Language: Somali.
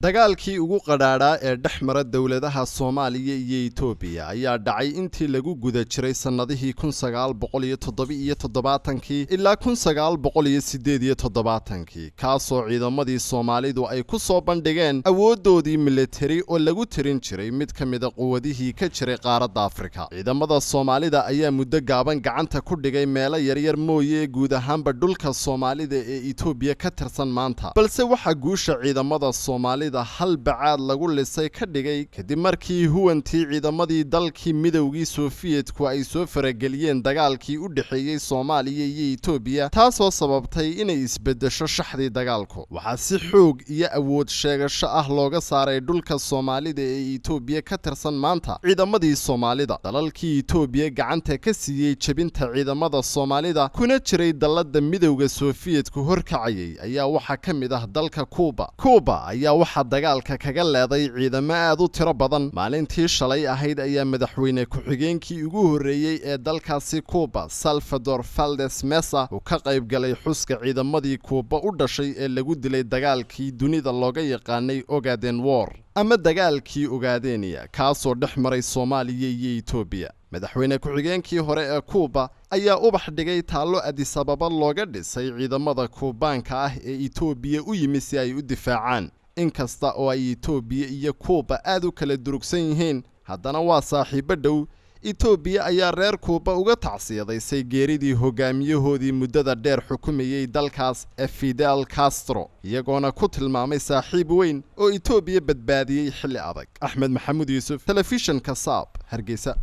dagaalkii ugu qadhaadhaa ee dhex mara dowladaha Soomaaliya iyo Itoobiya ayaa dhacay intii lagu guda jiray sanadihii 1977 ilaa 1978 kaasoo ciidamadii Soomaalidu ay ku soo bandhigeen awoodoodii military oo lagu tirin jiray mid ka mid ah quwadihii ka jiray qaaradda Afrika. Ciidamada Soomaalida ayaa muddo gaaban gacanta ku dhigay meelo yaryar mooye guud ahaanba dhulka Soomaalida ee Itoobiya ka tirsan maanta, balse waxa guusha ciidamada Soomaalida hal bacaad lagu lisay ka dhigay kadib markii huwantii ciidamadii dalkii midowgii Sofiyeetku ay soo farageliyeen dagaalkii u dhaxeeyay Soomaaliya iyo Itoobiya, taasoo sababtay inay isbedesho shaxdii dagaalku. Waxaa si xoog iyo awood sheegasho ah looga saaray dhulka Soomaalida ee Itoobiya ka tirsan maanta ciidamadii Soomaalida. Dalalkii Itoobiya gacanta ka siiyay jabinta ciidamada Soomaalida kuna jiray dalada midowga Sofiyeetku horkacayay ayaa waxa ka mid ah dalka Cuba ayaa waxa dagaalka kaga leeday ciidamo aad u tiro badan. Maalintii shalay ahayd ayaa madaxweyne ku-xigeenkii ugu horeeyay ee dalkaasi Cuba, Salvador Valdez Mesa, uu ka qayb galay xuska ciidamadii Cuba u dhashay ee lagu dilay dagaalkii dunida looga yaqaanay Ogaden War ama dagaalkii Ogaadeniya, kaasoo dhex maray Soomaaliya iyo Itoobiya. madaxweyne ku-xigeenkii hore ee Cuba ayaa ubax dhigay taalo Addis Ababa looga dhisay ciidamada Kuubaanka ah ee Itoobiya u yimi si ay u difaacaan. inkasta oo ay Itoobiya iyo Cuba aad u kala durugsan yihiin, haddana waa saaxiibo dhow. Itoobiya ayaa reer Cuba uga tacsiyadaysay geeridii hogaamiyahoodii muddada dheer xukumayay dalkaas Fidel Castro, iyagoona ku tilmaamay saaxiib weyn oo Itoobiya badbaadiyay xilli adag. Axmed Maxamuud Yuusuf, Telefishinka Saab, Hargeysa.